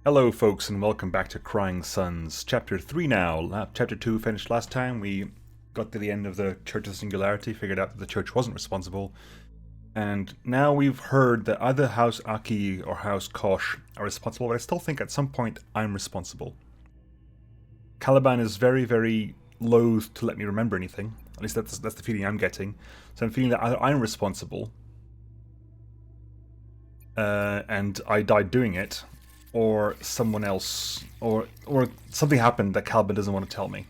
Hello folks and welcome back to Crying Suns. Chapter 3 now. Chapter 2 finished last time. We got to the end of the Church of Singularity, figured out that the Church wasn't responsible. And now we've heard that either House Aki or House Kosh are responsible, but I still think at some point I'm responsible. Kaliban is very, very loath to let me remember anything. At least that's the feeling I'm getting. So I'm feeling that either I'm responsible and I died doing it, or someone else, or something happened that Kaliban doesn't want to tell me.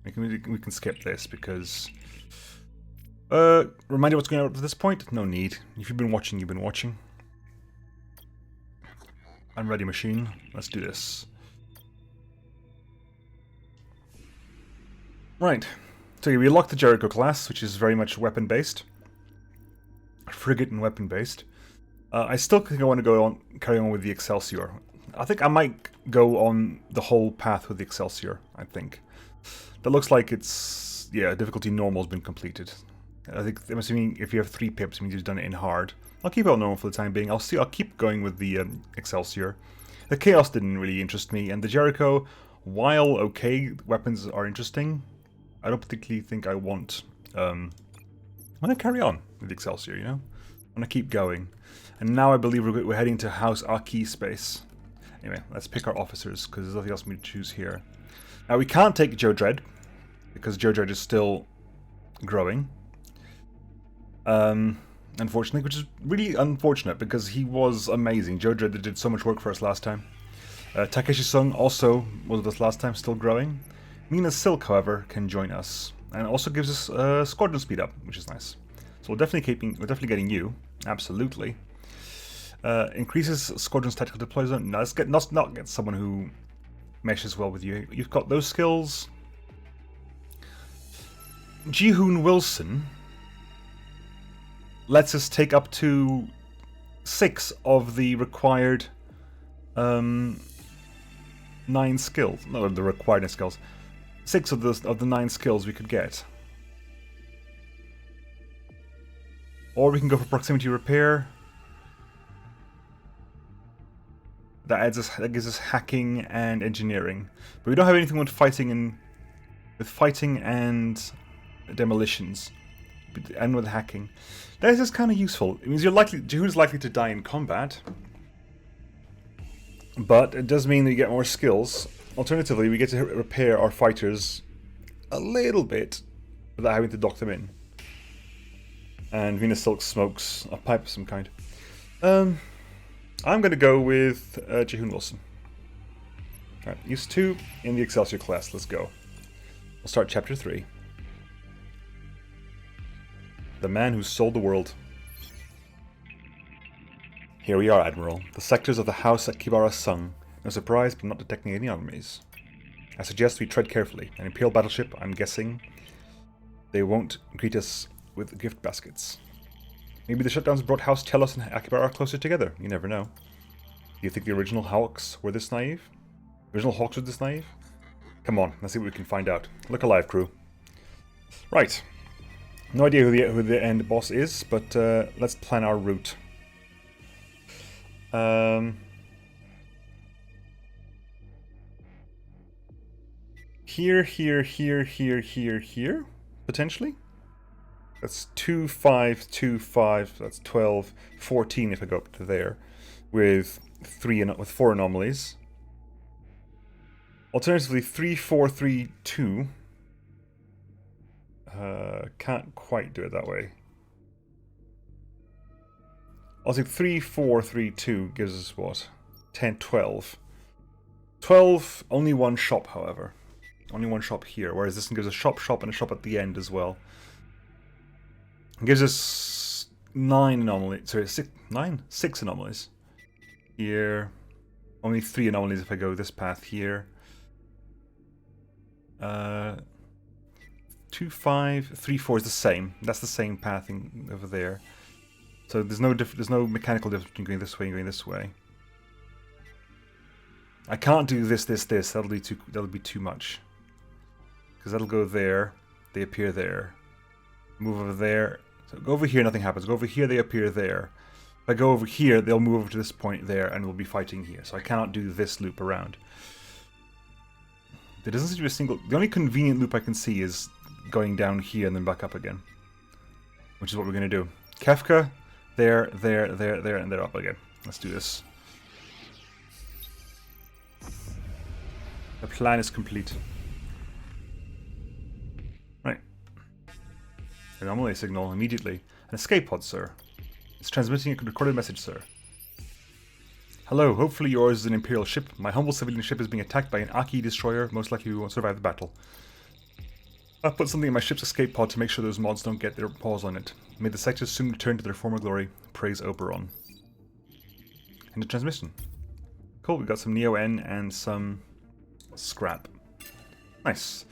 We can skip this because... remind you what's going on up to this point? No need. If you've been watching, you've been watching. I'm ready, machine. Let's do this. Right. So we locked the Jericho class, which is very much weapon-based. Frigate and weapon-based. I still think I want to carry on with the Excelsior. I think I might go on the whole path with the Excelsior, I think. That looks like it's... yeah, difficulty normal has been completed. I'm assuming if you have 3 pips, it means you've done it in hard. I'll keep it on normal for the time being. I'll keep going with the Excelsior. The Chaos didn't really interest me, and the Jericho, while okay, weapons are interesting, I don't particularly think I want... I'm going to carry on with the Excelsior, you know? I'm going to keep going. And now I believe we're heading to House Aki space. Anyway, let's pick our officers, because there's nothing else for me to choose here. Now, we can't take Joe Dredd, because Joe Dredd is still growing. Unfortunately, which is really unfortunate, because he was amazing. Joe Dredd did so much work for us last time. Takeshi-sung also was with us last time, still growing. Mina Silk, however, can join us, and also gives us squadron speed up, which is nice. So we're definitely getting you, absolutely. Increases squadron's tactical deploy zone. No, let's not get someone who meshes well with you. You've got those skills. Ji-hoon Wilson lets us take up to 6 of the required 9 skills. No, the required skills. 6 of the 9 skills we could get. Or we can go for proximity repair. That gives us hacking and engineering, but we don't have anything with fighting and demolitions, and with hacking. That is kind of useful. It means Ji-hoon's likely to die in combat, but it does mean that you get more skills. Alternatively, we get to repair our fighters a little bit without having to dock them in. And Venus Silk smokes a pipe of some kind. I'm going to go with Ji-hoon Wilson. Alright, use 2 in the Excelsior class. Let's go. We'll start Chapter 3. The Man Who Sold the World. Here we are, Admiral. The sectors of the house at Kibara-sung. No surprise, but not detecting any enemies. I suggest we tread carefully. An Imperial battleship, I'm guessing. They won't greet us with gift baskets. Maybe the shutdowns brought House Telos and Akibara closer together. You never know. Do you think the original Hawks were this naive? Come on, let's see what we can find out. Look alive, crew. Right. No idea who the end boss is, but let's plan our route. Here, potentially? That's 2, 5, 2, 5, that's 12, 14 if I go up to there, with 4 anomalies. Alternatively, 3, 4, 3, 2. Can't quite do it that way. I'll say 3, 4, 3, 2 gives us what? 10, 12. 12, only 1 shop, however. Only 1 shop here, whereas this one gives a shop, and a shop at the end as well. It gives us 9 anomalies. Sorry, 6 anomalies. Here. Only 3 anomalies if I go this path here. 2, 5, 3, 4 is the same. That's the same pathing over there. So there's no mechanical difference between going this way and going this way. I can't do this. That'll be too much. Because that'll go there. They appear there. Move over there. So go over here, nothing happens. Go over here, they appear there. If I go over here, they'll move over to this point there, and we'll be fighting here. So I cannot do this loop around. There doesn't seem to be a single... The only convenient loop I can see is going down here and then back up again. Which is what we're going to do. Kefka, there, and they're up again. Let's do this. The plan is complete. Right. Anomaly signal immediately. An escape pod, sir. It's transmitting a recorded message, sir. Hello, hopefully yours is an Imperial ship. My humble civilian ship is being attacked by an Aki destroyer. Most likely we won't survive the battle. I've put something in my ship's escape pod to make sure those mods don't get their paws on it. May the sectors soon return to their former glory. Praise Oberon. End of transmission. Cool, we got some Neo-N and some scrap. Nice.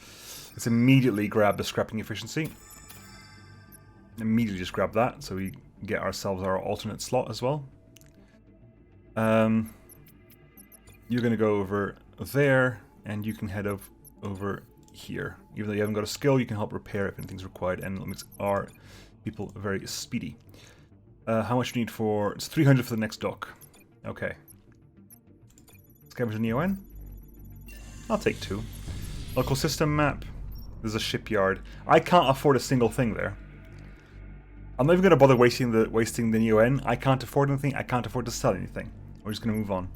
Let's immediately grab the scrapping efficiency. Immediately just grab that, so we get ourselves our alternate slot as well. You're going to go over there, and you can head over here. Even though you haven't got a skill, you can help repair if anything's required, and it makes our people very speedy. How much do you need for... It's 300 for the next dock. Okay. Scavenger Neo-N? I'll take 2. Local system map. There's a shipyard. I can't afford a single thing there. I'm not even going to bother wasting the Neo-N. I can't afford anything. I can't afford to sell anything. We're just going to move on.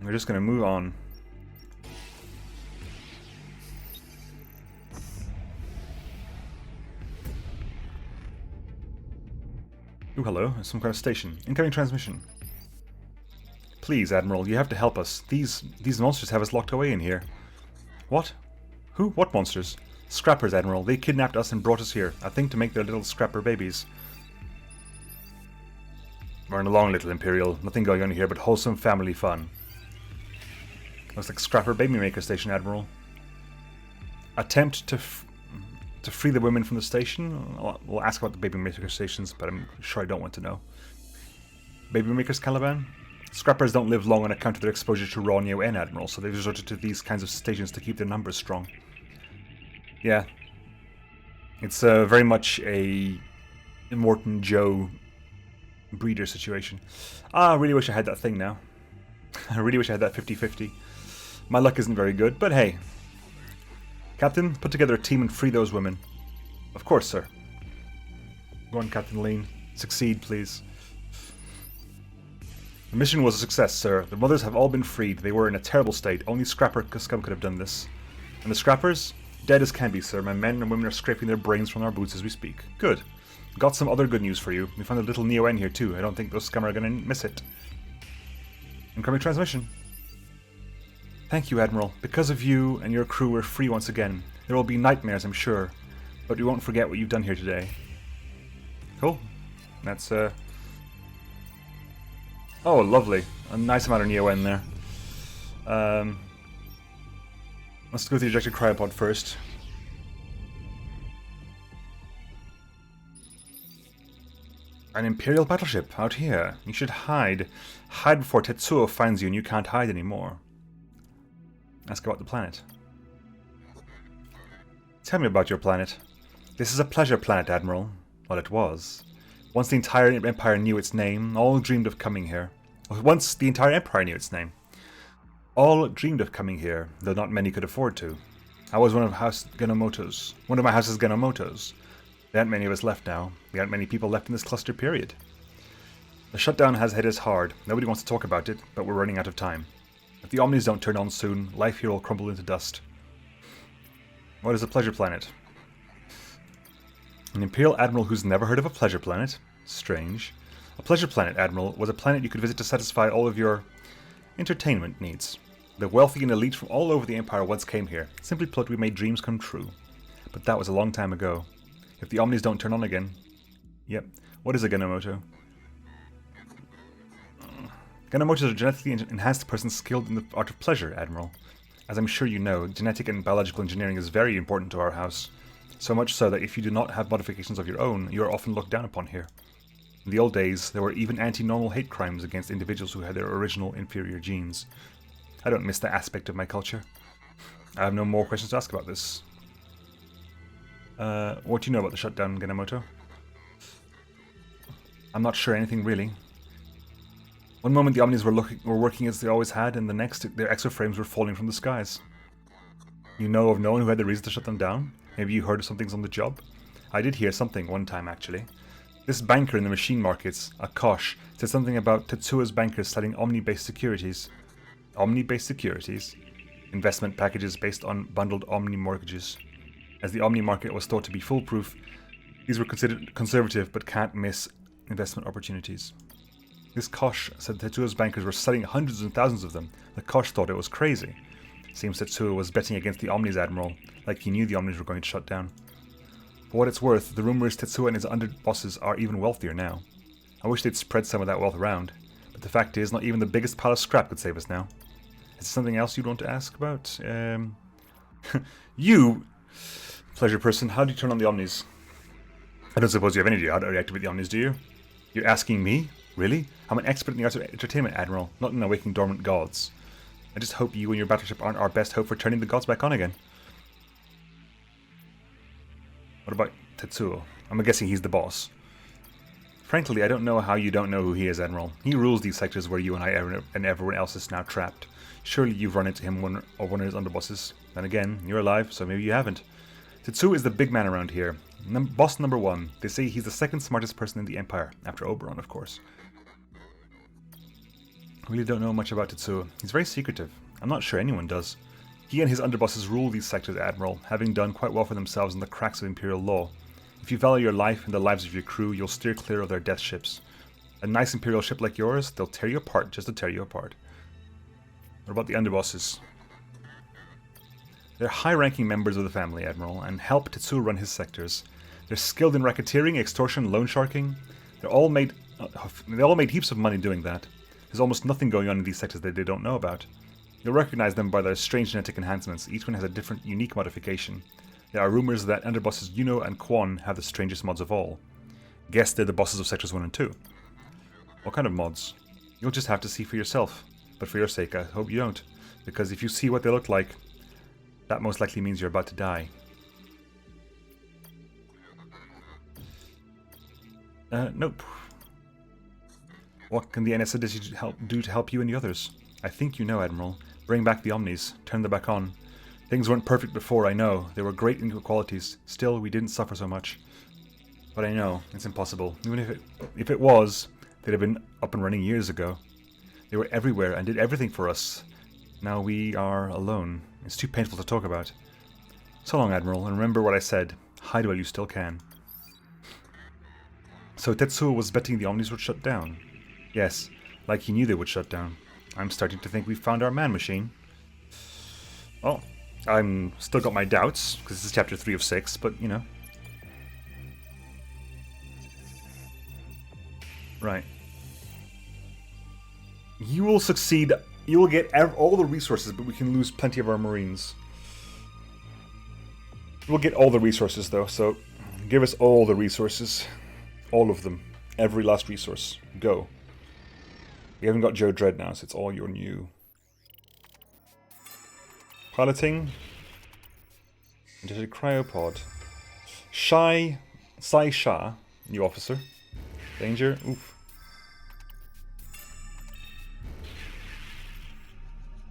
We're just going to move on. Ooh, hello. Some kind of station. Incoming transmission. Please, Admiral, you have to help us. These monsters have us locked away in here. What? Who? What monsters? Scrappers, Admiral. They kidnapped us and brought us here. I think to make their little scrapper babies. Run along, little Imperial. Nothing going on here but wholesome family fun. Looks like Scrapper Baby Maker Station, Admiral. Attempt to free the women from the station? We'll ask about the Baby Maker Stations, but I'm sure I don't want to know. Baby Makers, Kaliban? Scrappers don't live long on account of their exposure to raw Neo-N, Admiral, so they've resorted to these kinds of stations to keep their numbers strong. Yeah. It's very much a Immortan Joe breeder situation. I really wish I had that thing now. I really wish I had that 50-50. My luck isn't very good, but hey. Captain, put together a team and free those women. Of course, sir. Go on, Captain Lean. Succeed, please. The mission was a success, sir. The mothers have all been freed. They were in a terrible state. Only Scrapper Scum could have done this. And the Scrappers? Dead as can be, sir. My men and women are scraping their brains from our boots as we speak. Good. Got some other good news for you. We found a little Neo-N here too. I don't think those scum are going to miss it. Incoming transmission. Thank you, Admiral. Because of you and your crew, we're free once again. There will be nightmares, I'm sure. But we won't forget what you've done here today. Cool. That's, Oh, lovely. A nice amount of Neo-N there. Let's go with the ejected cryopod first. An Imperial battleship out here. You should hide. Hide before Tetsuo finds you and you can't hide anymore. Ask about the planet. Tell me about your planet. This is a pleasure planet, Admiral. Well, it was. Once the entire Empire knew its name, all dreamed of coming here. Once the entire Empire knew its name. All dreamed of coming here, though not many could afford to. I was one of my house's Genomotos. There aren't many of us left now. There aren't many people left in this cluster period. The shutdown has hit us hard. Nobody wants to talk about it, but we're running out of time. If the OMNIs don't turn on soon, life here will crumble into dust. What is a pleasure planet? An Imperial Admiral who's never heard of a pleasure planet? Strange. A pleasure planet, Admiral, was a planet you could visit to satisfy all of your entertainment needs. The wealthy and elite from all over the Empire once came here. Simply put, we made dreams come true. But that was a long time ago. If the OMNIs don't turn on again... Yep. What is a Genomoto? Genomotos are genetically enhanced persons skilled in the art of pleasure, Admiral. As I'm sure you know, genetic and biological engineering is very important to our house. So much so that if you do not have modifications of your own, you are often looked down upon here. In the old days, there were even anti-normal hate crimes against individuals who had their original inferior genes. I don't miss that aspect of my culture. I have no more questions to ask about this. What do you know about the shutdown, Genomoto? I'm not sure anything really. One moment the Omnis were working as they always had, and the next their exoframes were falling from the skies. You know of no one who had the reason to shut them down? Maybe you heard of something's on the job? I did hear something one time, actually. This banker in the machine markets, Akash, said something about Tetsuo's bankers selling OMNI-based securities. OMNI-based securities? Investment packages based on bundled OMNI mortgages. As the OMNI market was thought to be foolproof, these were considered conservative but can't miss investment opportunities. This Kosh said Tetsuo's bankers were selling hundreds and thousands of them. The Kosh thought it was crazy. Seems Tetsuo was betting against the OMNIs Admiral, like he knew the OMNIs were going to shut down. For what it's worth, the rumor is Tetsuo and his underbosses are even wealthier now. I wish they'd spread some of that wealth around, but the fact is, not even the biggest pile of scrap could save us now. Is there something else you'd want to ask about? You, pleasure person, how do you turn on the OMNIs? I don't suppose you have any idea how to reactivate the OMNIs, do you? You're asking me? Really? I'm an expert in the arts of entertainment, Admiral, not in awakening dormant gods. I just hope you and your battleship aren't our best hope for turning the gods back on again. What about Tetsuo? I'm guessing he's the boss. Frankly, I don't know how you don't know who he is, Admiral. He rules these sectors where you and I and everyone else is now trapped. Surely you've run into him or one of his underbosses. Then again, you're alive, so maybe you haven't. Tetsuo is the big man around here. Boss number 1. They say he's the second smartest person in the Empire, after Oberon, of course. I really don't know much about Tetsuo. He's very secretive. I'm not sure anyone does. He and his underbosses rule these sectors, Admiral, having done quite well for themselves in the cracks of Imperial law. If you value your life and the lives of your crew, you'll steer clear of their death ships. A nice Imperial ship like yours, they'll tear you apart just to tear you apart. What about the underbosses? They're high-ranking members of the family, Admiral, and help Tetsuo run his sectors. They're skilled in racketeering, extortion, loan sharking. They all made heaps of money doing that. There's almost nothing going on in these sectors that they don't know about. You'll recognize them by their strange genetic enhancements. Each one has a different, unique modification. There are rumors that underbosses Yuno and Kwon have the strangest mods of all. Guess they're the bosses of sectors 1 and 2. What kind of mods? You'll just have to see for yourself. But for your sake, I hope you don't. Because if you see what they look like, that most likely means you're about to die. Nope. What can the NSA do to help you and the others? I think you know, Admiral. Bring back the Omnis. Turn them back on. Things weren't perfect before, I know. They were great inequalities. Still, we didn't suffer so much. But I know, it's impossible. Even if it was, they'd have been up and running years ago. They were everywhere and did everything for us. Now we are alone. It's too painful to talk about. So long, Admiral, and remember what I said. Hide while you still can. So Tetsuo was betting the Omnis would shut down. Yes, like he knew they would shut down. I'm starting to think we've found our man machine. Oh, I'm still got my doubts, because this is chapter 3 of 6, but, you know. Right. You will succeed. You will get all the resources, but we can lose plenty of our Marines. We'll get all the resources, though, so give us all the resources. All of them. Every last resource. Go. We haven't got Joe Dredd now, so it's all your new. Piloting. Into cryopod. Sci-Sha, new officer. Danger. Oof.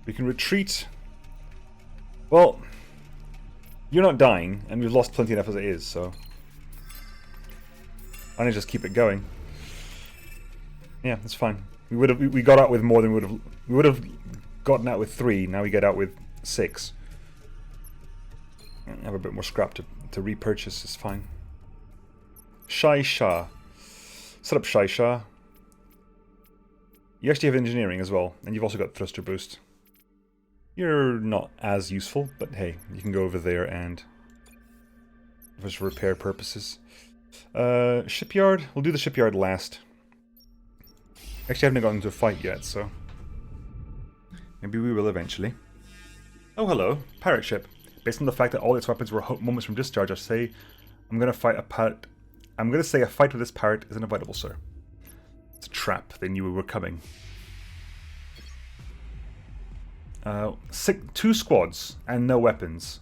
We can retreat. Well, you're not dying, and we've lost plenty enough as it is, so I need to just keep it going. Yeah, that's fine. We got out with more than we would have gotten out with 3. Now we get out with 6. Have a bit more scrap to repurchase. It's fine. Sha. Set up Sha. You actually have engineering as well, and you've also got thruster boost. You're not as useful, but hey, you can go over there and just for repair purposes. Shipyard. We'll do the shipyard last. Actually, I haven't gotten into a fight yet, so maybe we will eventually. Oh, hello, pirate ship. Based on the fact that all its weapons were moments from discharge, I say I'm gonna fight a pirate. I'm gonna say a fight with this pirate is inevitable, sir. It's a trap. They knew we were coming. 2 squads and no weapons.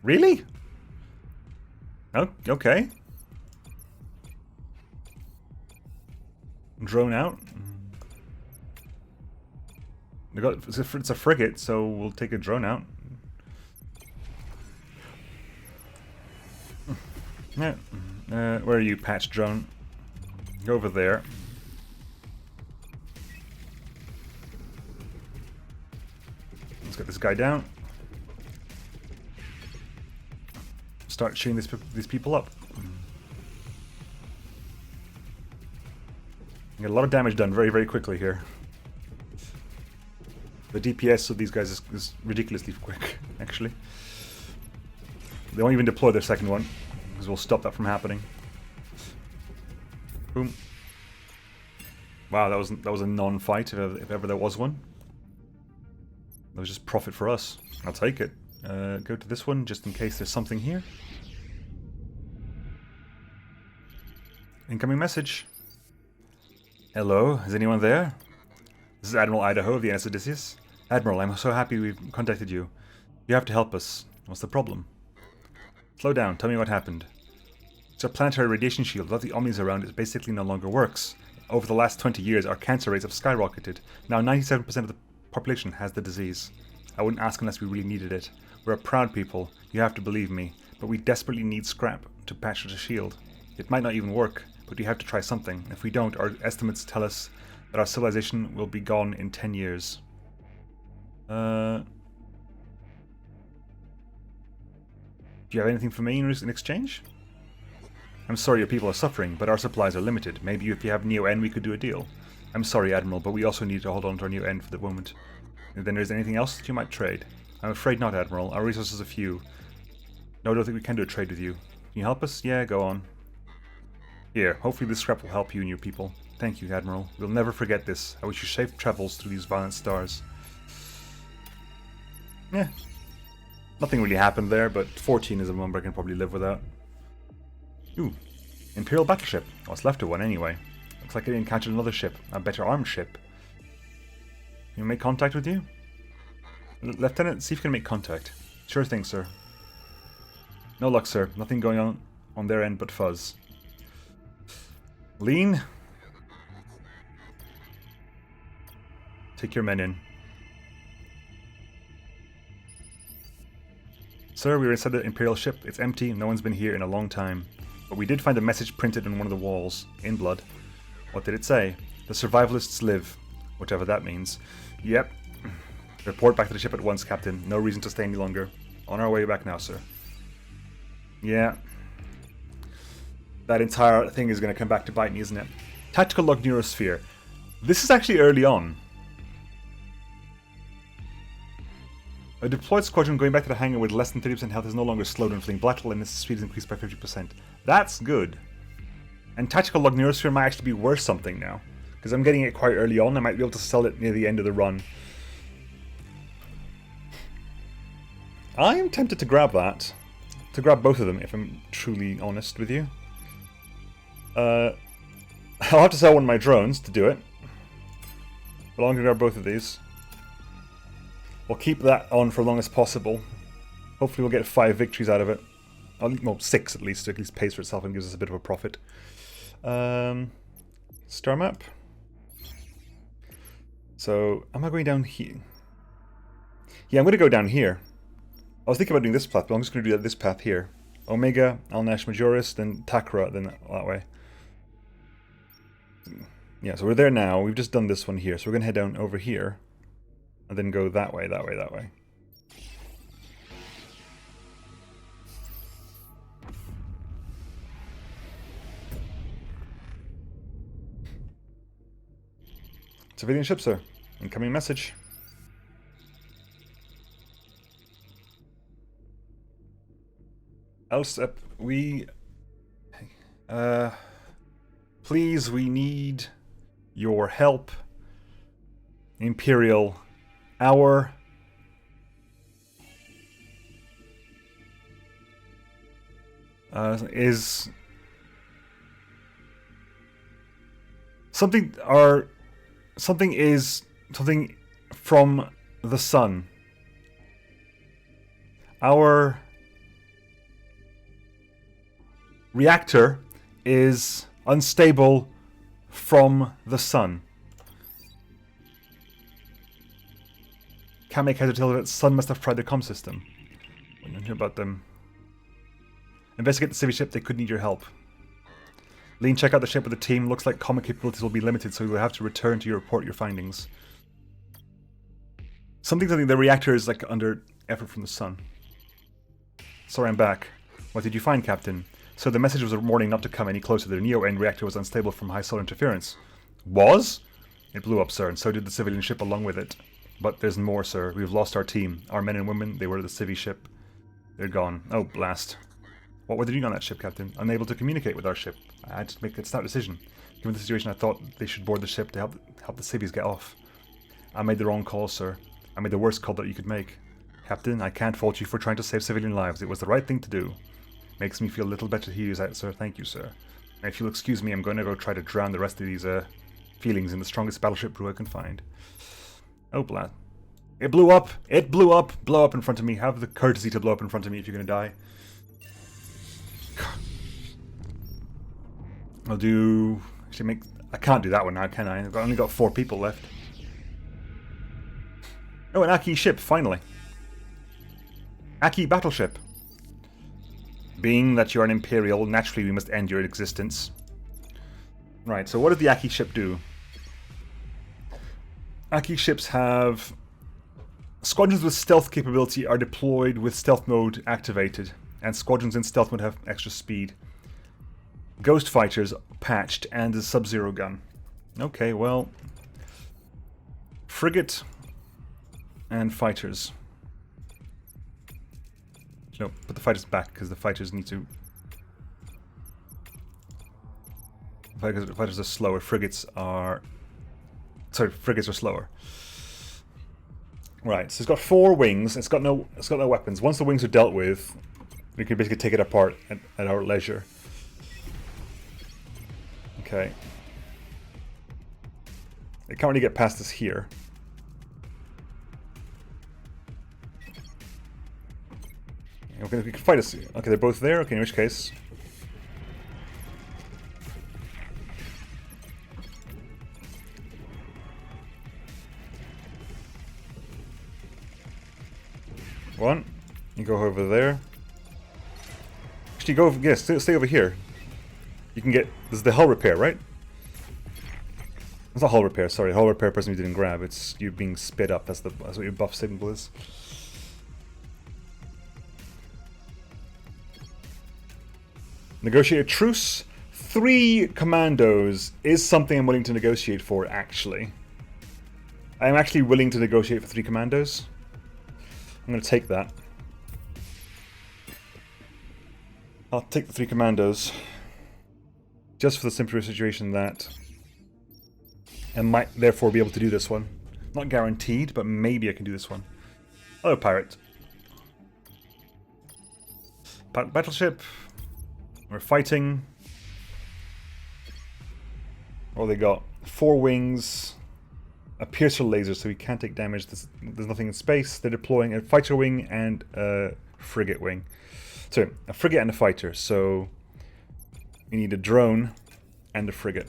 Really? Oh, okay. Drone out. It's a frigate, so we'll take a drone out. Yeah. Where are you, patch drone? Go over there. Let's get this guy down. Start shooting these people up. Get a lot of damage done very, very quickly here. The DPS of these guys is ridiculously quick, actually. They won't even deploy their second one, because we'll stop that from happening. Boom. Wow, that was a non-fight, if ever there was one. That was just profit for us. I'll take it. Go to this one, just in case there's something here. Incoming message. Hello, is anyone there? This is Admiral Idaho of the NS Odysseus. Admiral, I'm so happy we've contacted you. You have to help us. What's the problem? Slow down, tell me what happened. It's a planetary radiation shield. Without the OMNIs around, it basically no longer works. Over the last 20 years, our cancer rates have skyrocketed. Now 97% of the population has the disease. I wouldn't ask unless we really needed it. We're a proud people, you have to believe me, but we desperately need scrap to patch the shield. It might not even work, but we have to try something. If we don't, our estimates tell us that our civilization will be gone in 10 years. Do you have anything for me in exchange? I'm sorry your people are suffering, but our supplies are limited. Maybe if you have Neo N, we could do a deal. I'm sorry, Admiral, but we also need to hold on to our Neo N for the moment. If then there's anything else that you might trade. I'm afraid not, Admiral. Our resources are few. No, I don't think we can do a trade with you. Can you help us? Yeah, go on. Here, hopefully this scrap will help you and your people. Thank you, Admiral. We'll never forget this. I wish you safe travels through these violent stars. Yeah. Nothing really happened there, but 14 is a number I can probably live without. Ooh. Imperial battleship. What's left of one anyway. Looks like it encountered another ship. A better armed ship. Can we make contact with you? Lieutenant, see if you can make contact. Sure thing, sir. No luck, sir. Nothing going on their end but fuzz. Lean. Take your men in. Sir, we were inside the Imperial ship. It's empty. No one's been here in a long time. But we did find a message printed on one of the walls, in blood. What did it say? The survivalists live. Whatever that means. Yep. Report back to the ship at once, Captain. No reason to stay any longer. On our way back now, sir. Yeah. That entire thing is going to come back to bite me, isn't it? Tactical log neurosphere. This is actually early on. A deployed squadron going back to the hangar with less than 30% health is no longer slowed when fleeing battle and its speed is increased by 50%. That's good. And tactical log neurosphere might actually be worth something now. Because I'm getting it quite early on. I might be able to sell it near the end of the run. I am tempted to grab that. To grab both of them, if I'm truly honest with you. I'll have to sell one of my drones to do it. But I'm going to grab both of these. We'll keep that on for as long as possible. Hopefully we'll get 5 victories out of it. Well, 6 at least. So at least pays for itself and gives us a bit of a profit. Star map. So, am I going down here? Yeah, I'm going to go down here. I was thinking about doing this path, but I'm just going to do this path here. Omega, Alnash Majoris, then Takra, then that way. Yeah, so we're there now. We've just done this one here. So we're going to head down over here. And then go that way, that way, that way. Civilian ship, sir. Incoming message. Elsep, please, we need your help. Imperial, our is something something from the sun. Our reactor is unstable from the sun. Can't make heads or tail of it. Sun must have tried the comm system. I don't hear about them. Investigate the civvy ship. They could need your help. Lean, check out the ship with the team. Looks like common capabilities will be limited, so you will have to return to report your findings. Something the reactor is like under effort from the sun. Sorry, I'm back. What did you find, Captain? So the message was a warning not to come any closer. The Neo-N reactor was unstable from high solar interference. Was? It blew up, sir, and so did the civilian ship along with it. But there's more, sir. We've lost our team. Our men and women, they were the civvy ship. They're gone. Oh, blast. What were they doing on that ship, Captain? Unable to communicate with our ship. I had to make a snap decision. Given the situation, I thought they should board the ship to help the civvies get off. I made the wrong call, sir. I made the worst call that you could make. Captain, I can't fault you for trying to save civilian lives. It was the right thing to do. Makes me feel a little better to hear you say, sir. Thank you, sir. And if you'll excuse me, I'm going to go try to drown the rest of these feelings in the strongest battleship brew I can find. Oh, blast. It blew up! It blew up! Blow up in front of me. Have the courtesy to blow up in front of me if you're going to die. I'll do... Actually, I can't do that one now, can I? I've only got 4 people left. Oh, an Aki ship, finally. Aki battleship. Being that you're an Imperial, naturally we must end your existence. Right, so what did the Aki ship do? Aki ships have... Squadrons with stealth capability are deployed with stealth mode activated, and squadrons in stealth mode have extra speed. Ghost fighters patched, and a sub-zero gun. Okay, well... Frigate and fighters. No, put the fighters back, because the fighters need to... Fighters are slower. Frigates are... Sorry, frigates are slower. Right, so it's got 4 wings. It's got no weapons. Once the wings are dealt with, we can basically take it apart at our leisure. Okay. It can't really get past us here. Okay, we can fight us. Okay, they're both there. Okay, in which case... One. You go over there. Actually, go over... Yes, stay over here. You can get... This is the hull repair, right? It's not hull repair, sorry. Hull repair person you didn't grab. It's you being sped up. That's what your buff symbol is. Negotiate a truce. 3 commandos is something I'm willing to negotiate for, actually. I'm actually willing to negotiate for 3 commandos. I'm going to take that. I'll take the 3 commandos. Just for the simple situation that I might therefore be able to do this one. Not guaranteed, but maybe I can do this one. Hello, pirate. Battleship. We're fighting. Oh, they got 4 wings, a piercer laser, so we can't take damage. There's nothing in space. They're deploying a fighter wing and a frigate wing. Sorry, a frigate and a fighter. So we need a drone and a frigate.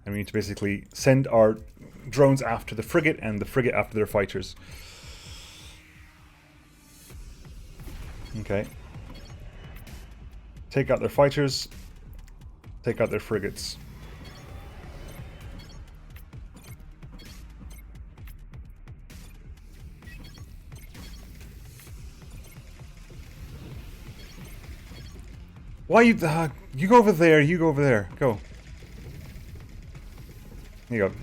And we need to basically send our drones after the frigate and the frigate after their fighters. Okay. Take out their fighters. Take out their frigates. Why you... you go over there, you go over there. Go. There you go.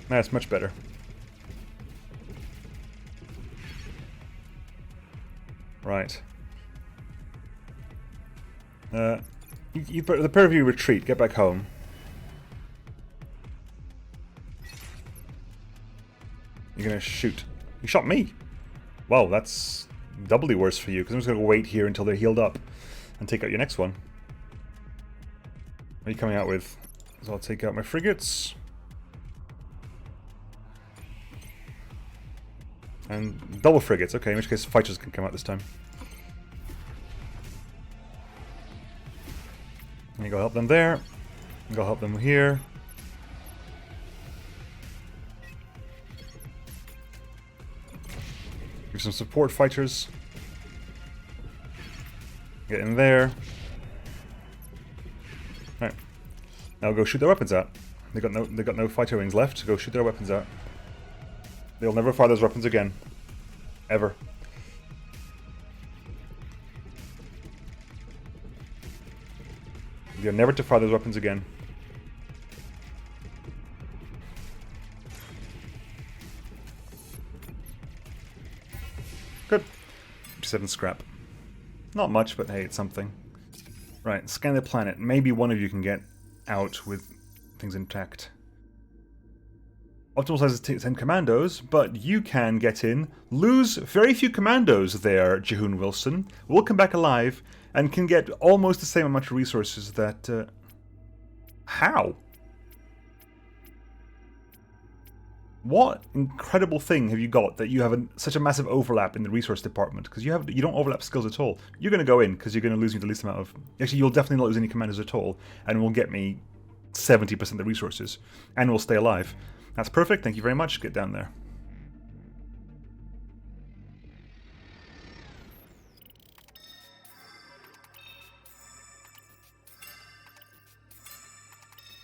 That's much better. Right. The pair of you retreat. Get back home. You're gonna shoot. You shot me. Wow, that's doubly worse for you, because I'm just gonna wait here until they're healed up and take out your next one. What are you coming out with? So I'll take out my frigates. And double frigates. Okay, in which case fighters can come out this time. me go help them there. Go help them here. Give some support fighters. Get in there. Right. Now go shoot their weapons out. They got no fighter wings left. Go shoot their weapons out. They'll never fire those weapons again. Ever. They're never to fire those weapons again. Good. 57 scrap. Not much, but hey, it's something. Right, scan the planet. Maybe one of you can get out with things intact. Optimal size is 10 commandos, but you can get in, lose very few commandos there, Jehoon Wilson, will come back alive, and can get almost the same amount of resources that... How? What incredible thing have you got that you have such a massive overlap in the resource department? Because you don't overlap skills at all. You're going to go in because you're going to lose me the least amount of... Actually, you'll definitely not lose any commandos at all, and will get me 70% of the resources, and will stay alive. That's perfect, thank you very much. Get down there.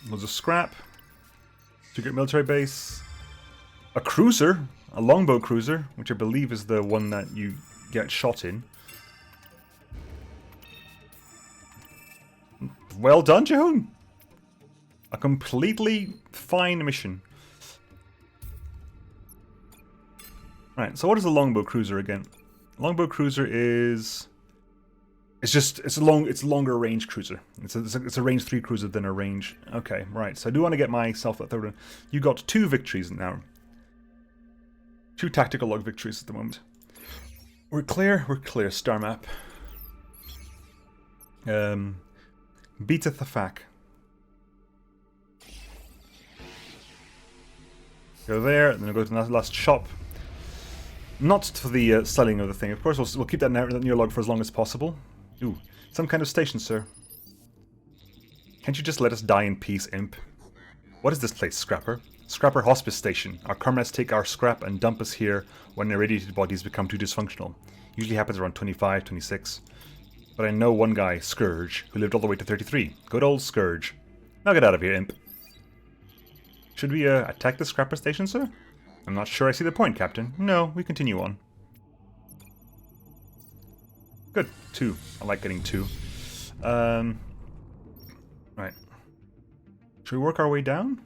Loads of scrap. Secret military base. A cruiser. A longbow cruiser, which I believe is the one that you get shot in. Well done, Jehoon! A completely fine mission. Right, so what is a longbow cruiser again? Longbow cruiser is... It's a longer range cruiser. It's a range 3 cruiser than a range... Okay, right, so I do want to get myself that third one. You got 2 victories now. 2 tactical log victories at the moment. We're clear, star map. Beta Thafak. Go there, and then I'll go to the last shop. Not for the selling of the thing. Of course, we'll keep that near log for as long as possible. Ooh, some kind of station, sir. Can't you just let us die in peace, imp? What is this place, Scrapper? Scrapper Hospice Station. Our comrades take our scrap and dump us here when their radiated bodies become too dysfunctional. Usually happens around 25, 26. But I know one guy, Scourge, who lived all the way to 33. Good old Scourge. Now get out of here, imp. Should we attack the Scrapper Station, sir? I'm not sure I see the point, Captain. No, we continue on. Good. 2. I like getting 2. Right. Should we work our way down?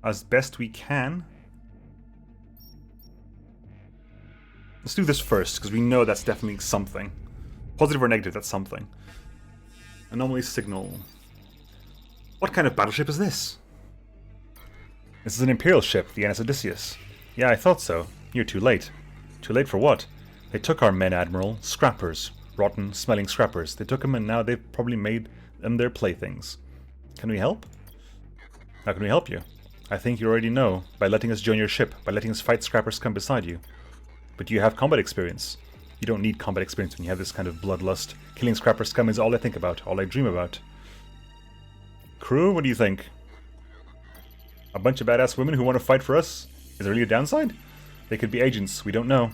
As best we can. Let's do this first, because we know that's definitely something. Positive or negative, that's something. Anomaly signal. What kind of battleship is this? This is an Imperial ship, the NS Odysseus. Yeah, I thought so. You're too late. Too late for what? They took our men, Admiral. Scrappers. Rotten, smelling scrappers. They took them and now they've probably made them their playthings. Can we help? How can we help you? I think you already know. By letting us join your ship. By letting us fight scrappers come beside you. But you have combat experience. You don't need combat experience when you have this kind of bloodlust. Killing scrapper scum is all I think about. All I dream about. Crew, what do you think? A bunch of badass women who want to fight for us? Is there really a downside? They could be agents, we don't know.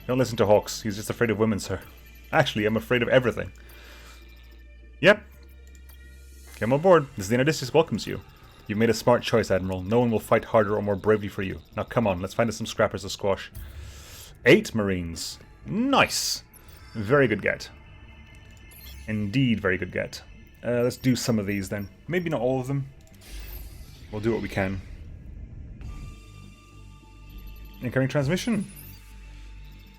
Don't listen to Hawks, he's just afraid of women, sir. Actually, I'm afraid of everything. Yep. Come on board, this is the Odysseus welcomes you. You've made a smart choice, Admiral. No one will fight harder or more bravely for you. Now come on, let's find us some scrappers to squash. 8 Marines. Nice! Very good get. Indeed, very good get. Let's do some of these then. Maybe not all of them. We'll do what we can. Incoming transmission.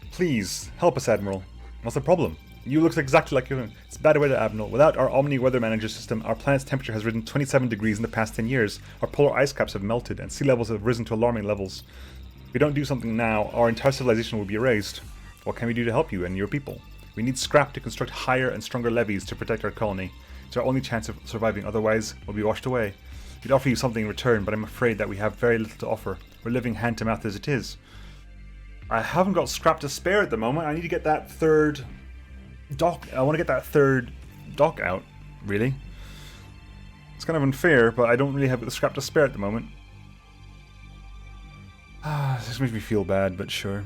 Please, help us, Admiral. What's the problem? You look exactly like you. It's bad weather, Admiral. Without our OMNI weather manager system, our planet's temperature has risen 27 degrees in the past 10 years. Our polar ice caps have melted, and sea levels have risen to alarming levels. If we don't do something now, our entire civilization will be erased. What can we do to help you and your people? We need scrap to construct higher and stronger levees to protect our colony. It's our only chance of surviving, otherwise we'll be washed away. We'd offer you something in return, but I'm afraid that we have very little to offer. We're living hand to mouth as it is. I haven't got scrap to spare at the moment. I need to get that third dock. I want to get that third dock out, really. It's kind of unfair, but I don't really have the scrap to spare at the moment. This makes me feel bad, but sure.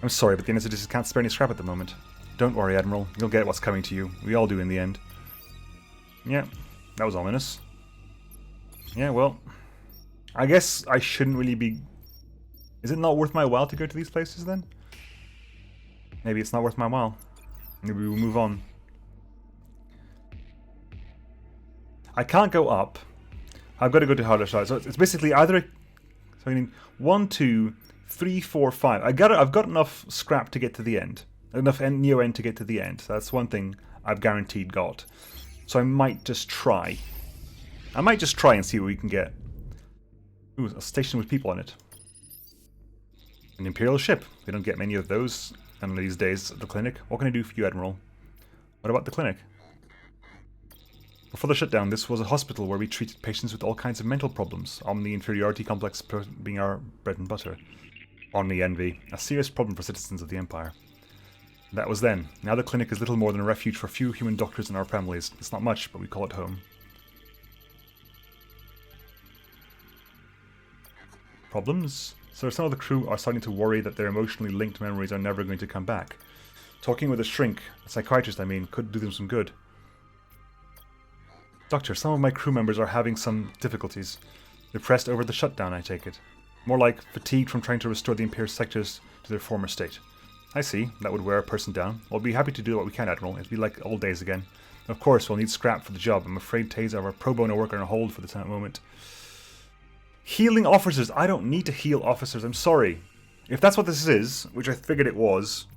I'm sorry, but the answer is can't spare any scrap at the moment. Don't worry, Admiral. You'll get what's coming to you. We all do in the end. Yeah, that was ominous. Yeah, well, I guess I shouldn't really be... Is it not worth my while to go to these places, then? Maybe it's not worth my while. Maybe we'll move on. I can't go up. I've got to go to harder side. So it's basically either... So I mean, 1, 2, 3, 4, 5. I've got enough scrap to get to the end. Enough Neo-N to get to the end. That's one thing I've guaranteed got. So I might just try. I might just try and see what we can get. Ooh, a station with people on it. An Imperial ship. We don't get many of those these days at the clinic. What can I do for you, Admiral? What about the clinic? Before the shutdown, this was a hospital where we treated patients with all kinds of mental problems. Omni inferiority complex being our bread and butter. Omni envy. A serious problem for citizens of the Empire. That was then. Now the clinic is little more than a refuge for a few human doctors and our families. It's not much, but we call it home. Problems? So some of the crew are starting to worry that their emotionally linked memories are never going to come back. Talking with a shrink, a psychiatrist I mean, could do them some good. Doctor, some of my crew members are having some difficulties. Depressed over the shutdown, I take it. More like fatigued from trying to restore the Imperial sectors to their former state. I see, that would wear a person down. We'll be happy to do what we can, Admiral. It'll be like old days again. Of course, we'll need scrap for the job. I'm afraid Tays have our pro bono work on hold for the moment. Healing officers. I don't need to heal officers. I'm sorry. If that's what this is, which I figured it was,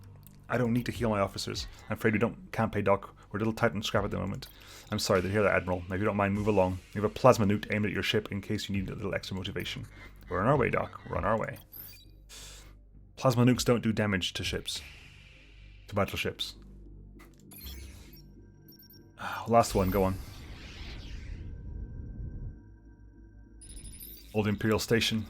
I don't need to heal my officers. I'm afraid we can't pay Doc. We're a little tight on scrap at the moment. I'm sorry to hear that, Admiral. Now, if you don't mind, move along. We have a plasma nuke aimed at your ship in case you need a little extra motivation. We're on our way, Doc. We're on our way. Plasma nukes don't do damage to ships. To battleships. Last one, go on. Old Imperial Station.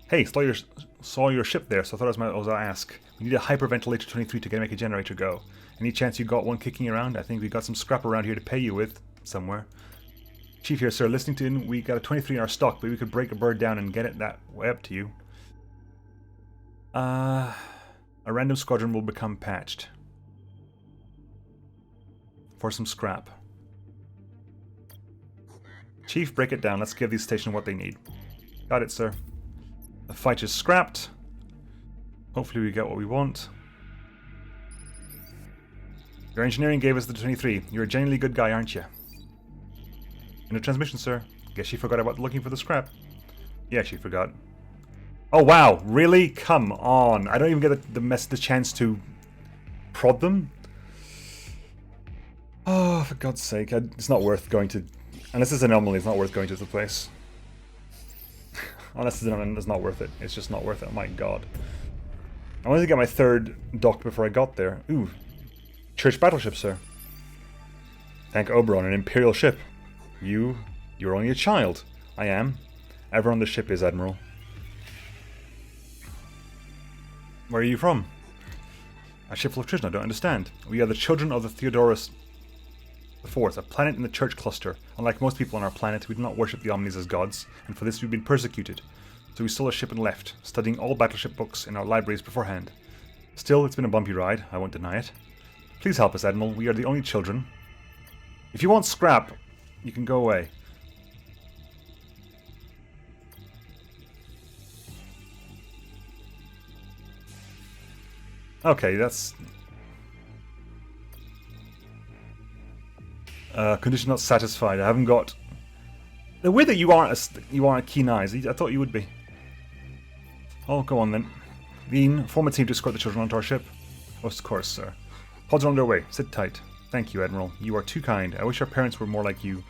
Hey, saw your ship there, so I thought I might as well ask. We need a hyperventilator 23 to make a generator go. Any chance you got one kicking around? I think we got some scrap around here to pay you with, somewhere. Chief here, sir. Listening to we got a 23 in our stock, but we could break a bird down and get it that way up to you. A random squadron will become patched. For some scrap. Chief, break it down. Let's give the station what they need. Got it, sir. The fight is scrapped. Hopefully we get what we want. Your engineering gave us the 23. You're a genuinely good guy, aren't you? In the transmission, sir. Guess she forgot about looking for the scrap. Yeah, she forgot. Oh, wow. Really? Come on. I don't even get the chance to prod them? Oh, for God's sake. It's not worth going to... Unless it's an anomaly, it's not worth going to the place. Unless it's not worth it. It's just not worth it. Oh my God. I wanted to get my third dock before I got there. Ooh. Church battleship, sir. Thank Oberon, an Imperial ship. You're only a child. I am. Ever on the ship is, Admiral. Where are you from? A ship full of children, I don't understand. We are the children of the Theodorus IV, a planet in the church cluster. Unlike most people on our planet, we do not worship the OMNIs as gods, and for this we've been persecuted. So we stole a ship and left, studying all battleship books in our libraries beforehand. Still, it's been a bumpy ride, I won't deny it. Please help us, Admiral. We are the only children. If you want scrap, you can go away. Okay, that's... condition not satisfied. I haven't got... The way that you aren't keen eyes. I thought you would be. Oh, go on then. Dean, form a team to escort the children onto our ship. Of course, sir. Pods are on their way. Sit tight. Thank you, Admiral. You are too kind. I wish our parents were more like you.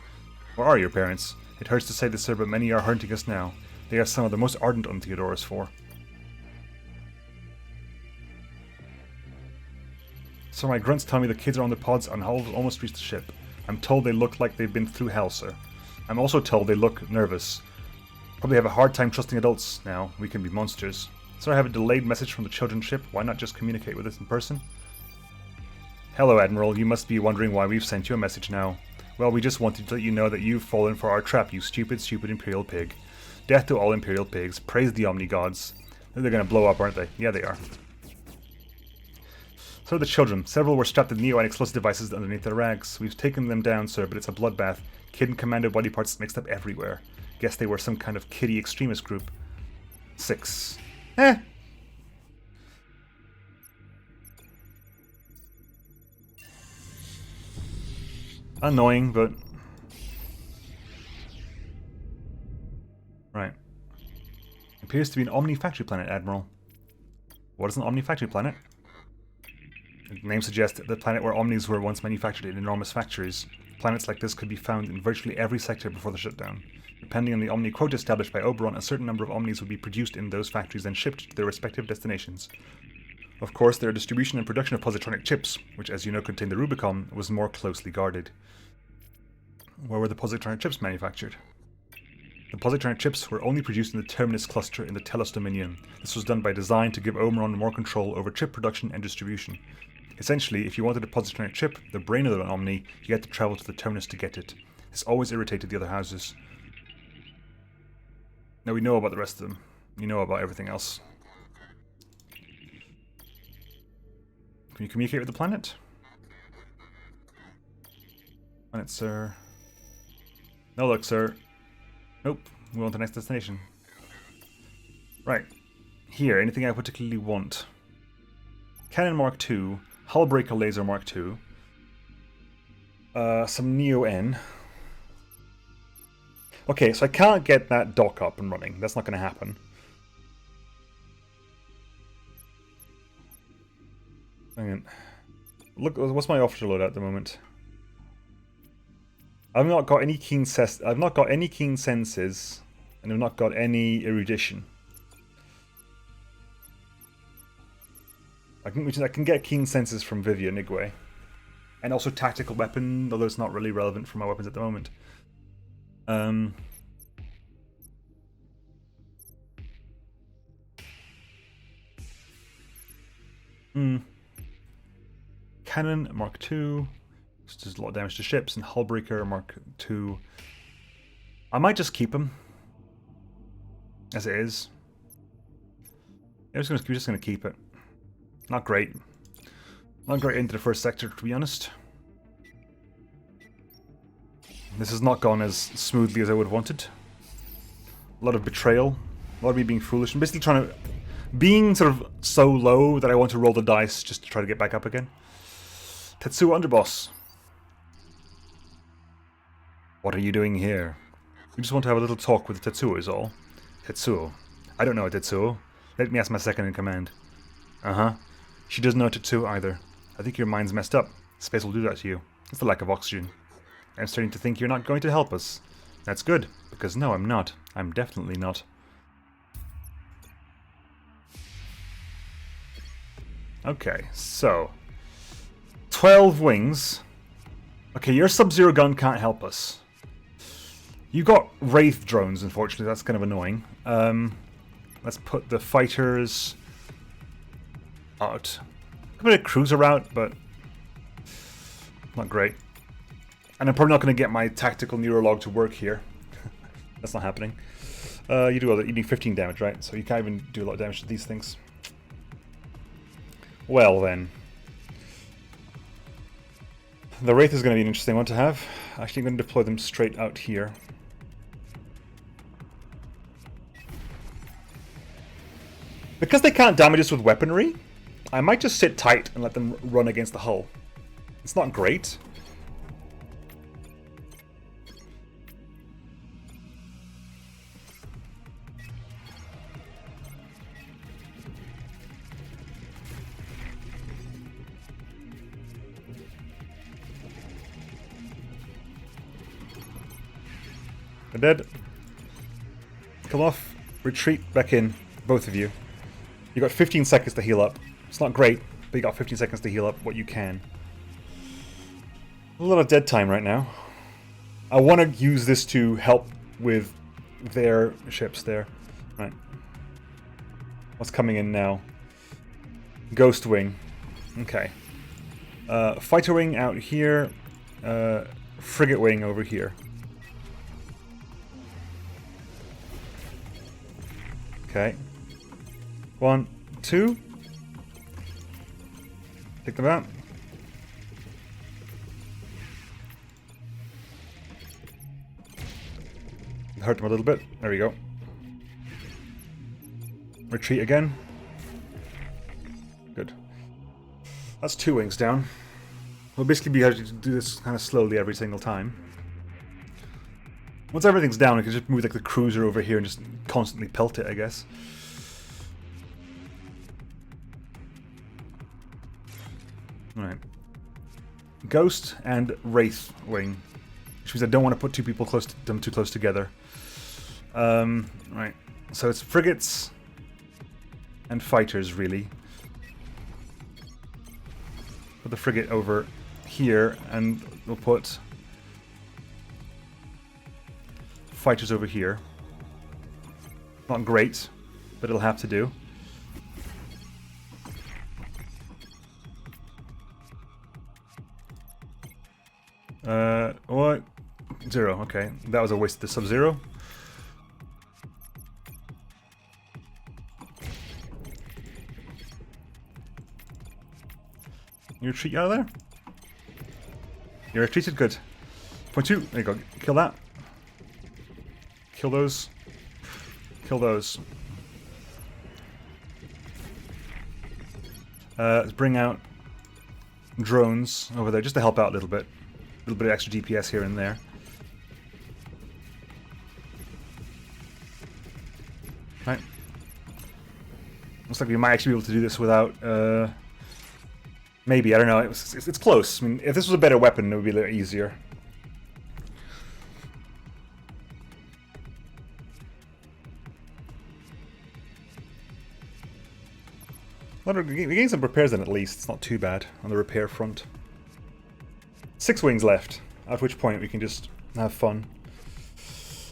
Or are your parents? It hurts to say this, sir, but many are hunting us now. They are some of the most ardent on Theodorus IV. So my grunts tell me the kids are on the pods and almost reached the ship. I'm told they look like they've been through hell, sir. I'm also told they look nervous. Probably have a hard time trusting adults now. We can be monsters. So I have a delayed message from the children's ship. Why not just communicate with us in person? Hello, Admiral. You must be wondering why we've sent you a message now. Well, we just wanted to let you know that you've fallen for our trap, you stupid, stupid Imperial pig. Death to all Imperial pigs. Praise the Omni gods. They're gonna blow up, aren't they? Yeah, they are. So the children. Several were strapped to Neo and explosive devices underneath their rags. We've taken them down, sir, but it's a bloodbath. Kid and commando body parts mixed up everywhere. Guess they were some kind of kiddie extremist group. 6. Eh. Annoying, but... Right. Appears to be an Omni factory planet, Admiral. What is an Omni factory planet? The name suggests the planet where Omnis were once manufactured in enormous factories. Planets like this could be found in virtually every sector before the shutdown. Depending on the Omni quota established by Oberon, a certain number of Omnis would be produced in those factories and shipped to their respective destinations. Of course, their distribution and production of positronic chips, which as you know contain the Rubicon, was more closely guarded. Where were the positronic chips manufactured? The positronic chips were only produced in the Terminus cluster in the Telos Dominion. This was done by design to give Oberon more control over chip production and distribution. Essentially, if you wanted a positronic chip, the brain of an Omni, you had to travel to the Terminus to get it. This always irritated the other houses. Now we know about the rest of them. We know about everything else. Can you communicate with the planet? Planet, sir. No luck, sir. Nope. We want the next destination. Right. Here, anything I particularly want. Cannon Mark II. Hullbreaker Laser Mark II. Some Neo-N. Okay, so I can't get that dock up and running. That's not going to happen. Hang on. Look, what's my officer load at the moment? I've not got any keen senses, and I've not got any erudition. I can get keen senses from Vivia Nigwe. And also tactical weapon, although it's not really relevant for my weapons at the moment. Cannon Mark II. This does a lot of damage to ships, and Hullbreaker Mark II. I might just keep him as it is. We're just gonna keep it. Not great. Not great into the first sector, to be honest. This has not gone as smoothly as I would have wanted. A lot of betrayal. A lot of me being foolish. I'm basically trying to... being sort of so low that I want to roll the dice just to try to get back up again. Tetsuo Underboss. What are you doing here? We just want to have a little talk with Tetsuo is all. Tetsuo. I don't know Tetsuo. Let me ask my second in command. Uh-huh. She doesn't know Tetsuo either. I think your mind's messed up. Space will do that to you. It's the lack of oxygen. I'm starting to think you're not going to help us. That's good, because no, I'm not. I'm definitely not. Okay, so... 12 wings. Okay, your Sub-Zero gun can't help us. You got Wraith drones, unfortunately. That's kind of annoying. Let's put the fighters out. A bit of cruiser route, but not great. And I'm probably not going to get my tactical neurolog to work here. That's not happening. You need 15 damage, right? So you can't even do a lot of damage to these things. Well then. The Wraith is going to be an interesting one to have. Actually, I'm going to deploy them straight out here. Because they can't damage us with weaponry, I might just sit tight and let them run against the hull. It's not great. They're dead. Come off. Retreat back in. Both of you. You got 15 seconds to heal up. It's not great, but you got 15 seconds to heal up what you can. A lot of dead time right now. I want to use this to help with their ships there. Right. What's coming in now? Ghost Wing. Okay. Fighter wing out here. Frigate wing over here. Okay. 1, 2. Take them out. Hurt them a little bit. There we go. Retreat again. Good. That's 2 wings down. We'll basically be able to do this kind of slowly every single time. Once everything's down, we can just move like the cruiser over here and just constantly pelt it, I guess. Alright. Ghost and Wraith wing. Which means I don't want to put 2 people too close together. Right. So it's frigates and fighters, really. Put the frigate over here, and we'll put fighters over here. Not great, but it'll have to do. What? 0, okay. That was a waste of the Sub-Zero. You retreat out of there? You retreated, good. Point 2, there you go. Kill that. Kill those. Kill those. Let's bring out drones over there just to help out a little bit. A little bit of extra DPS here and there. Right. Looks like we might actually be able to do this without... maybe, I don't know. It's close. I mean, if this was a better weapon, it would be a little easier. Well, we're getting some repairs in at least. It's not too bad on the repair front. 6 wings left, at which point we can just have fun.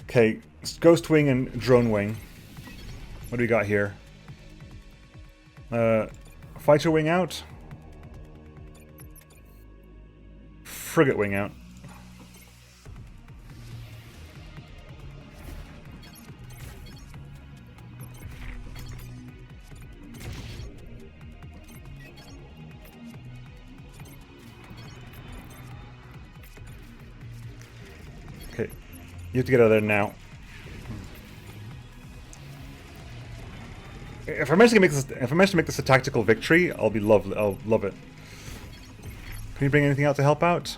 Okay, Ghost Wing and Drone Wing. What do we got here? Fighter Wing out. Frigate Wing out. Okay, you have to get out of there now. If I manage to make this a tactical victory, I'll love it. Can you bring anything out to help out?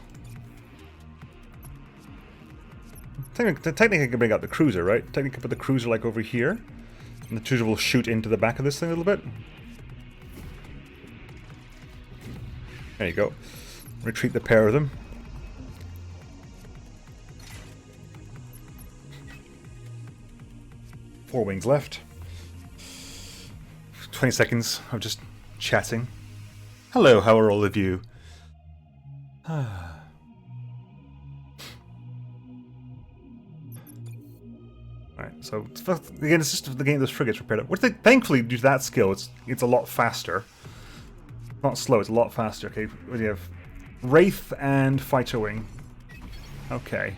Technically, I can bring out the cruiser, right? Technically, put the cruiser like over here, and the cruiser will shoot into the back of this thing a little bit. There you go. Retreat the pair of them. Four wings left. 20 seconds of just chatting. Hello, how are all of you? Alright, so again, it's just the game those frigates repaired up. Which thankfully, due to that skill, it's a lot faster. Not slow, it's a lot faster. Okay, what do you have? Wraith and Fighter Wing. Okay.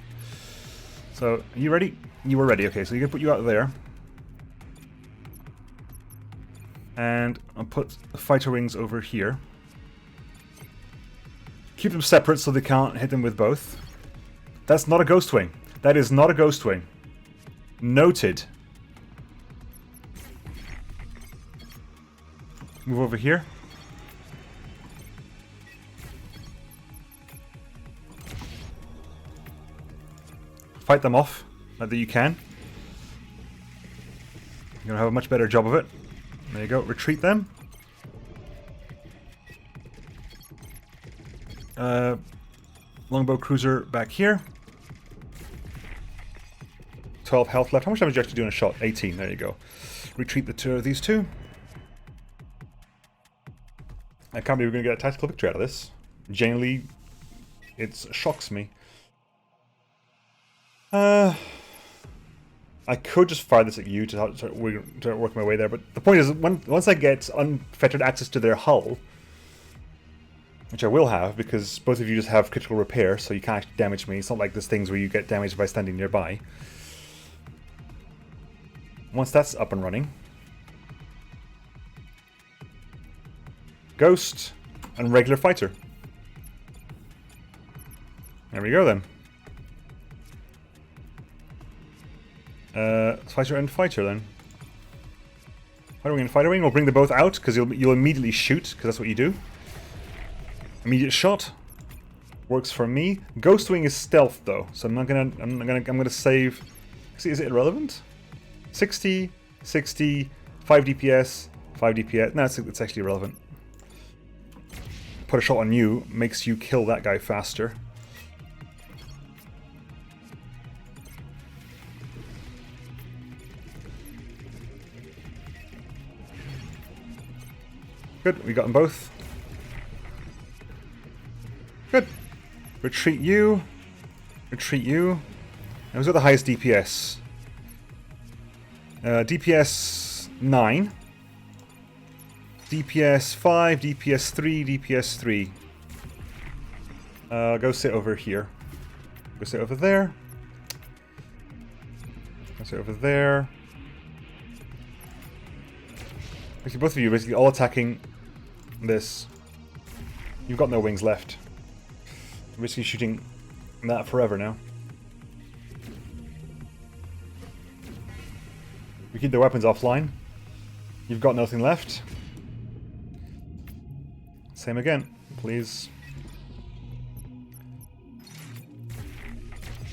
So, are you ready? You were ready. Okay, so you can put you out there. And I'll put the Fighter Wings over here. Keep them separate so they can't hit them with both. That's not a Ghost Wing. That is not a Ghost Wing. Noted. Move over here. Fight them off, like that you can. You're gonna have a much better job of it. There you go, retreat them. Longbow cruiser back here. 12 health left. How much damage do you actually do in a shot? 18, there you go. Retreat these two. I can't believe we're going to get a tactical victory out of this. Genuinely, it shocks me. I could just fire this at you to start working my way there, but the point is, once I get unfettered access to their hull, which I will have, because both of you just have critical repair, so you can't actually damage me. It's not like there's things where you get damaged by standing nearby. Once that's up and running, Ghost and regular fighter. There we go then. Fighter and fighter then. Fighter wing and fighter wing. We'll bring them both out because you'll immediately shoot, because that's what you do. Immediate shot works for me. Ghost wing is stealth though, so I'm gonna save. See, is it irrelevant? 60, 60, 5 DPS, 5 DPS. No, it's actually irrelevant. Put a shot on you makes you kill that guy faster. Good, we got them both. Good. Retreat you. Retreat you. And who's got the highest DPS? DPS 9. DPS 5, DPS 3, DPS 3. Go sit over here. Go sit over there. Go sit over there. Basically, both of you basically all attacking this. You've got no wings left. I'm basically shooting that forever now. We keep the weapons offline. You've got nothing left. Same again, please.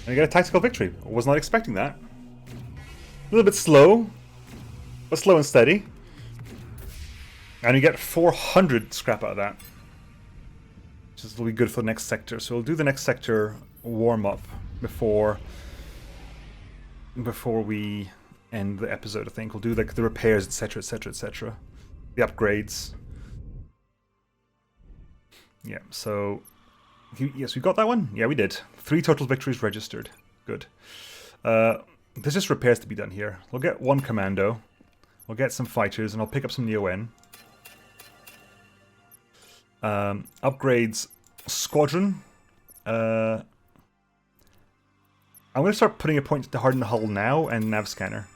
And you get a tactical victory. I was not expecting that. A little bit slow, but slow and steady. And you get 400 scrap out of that. Which is will be good for the next sector. So we'll do the next sector warm-up before we end the episode, I think. We'll do like the repairs, etc, etc, etc. The upgrades. Yeah, so... Yes, we got that one? Yeah, we did. 3 total victories registered. Good. There's just repairs to be done here. We'll get 1 commando. We'll get some fighters, and I'll pick up some Neo-N. Upgrades squadron. I'm going to start putting a point to harden the hull now and nav scanner.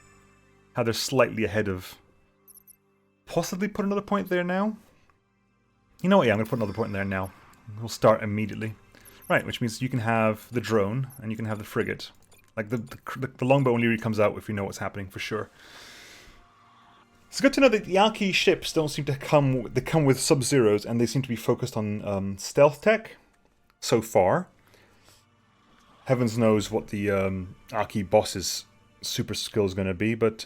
How they're slightly ahead of... Possibly put another point there now? You know what, yeah, I'm going to put another point in there now. We'll start immediately. Right, which means you can have the drone and you can have the frigate. Like, the longbow only really comes out if you know what's happening, for sure. It's good to know that the Alki ships don't seem to come... They come with Sub-Zeros and they seem to be focused on stealth tech so far. Heavens knows what the Alki boss's super skill is going to be, but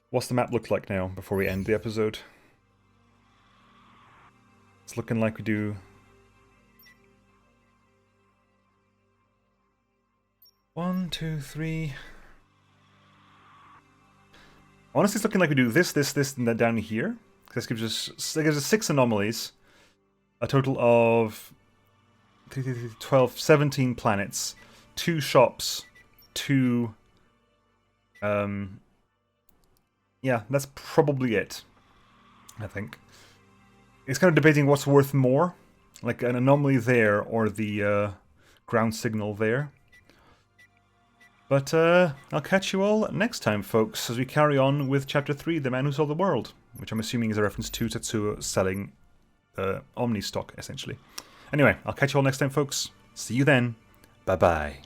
what's the map look like now before we end the episode? It's looking like we do... One, two, three... Honestly, it's looking like we do this, this, this, and then down here. This gives us 6 anomalies. A total of 12, 17 planets. 2 shops. 2... Yeah, that's probably it. I think. It's kind of debating what's worth more. Like an anomaly there or the ground signal there. But I'll catch you all next time, folks, as we carry on with Chapter 3, The Man Who Sold the World, which I'm assuming is a reference to Tetsuo selling OMNI stock, essentially. Anyway, I'll catch you all next time, folks. See you then. Bye-bye.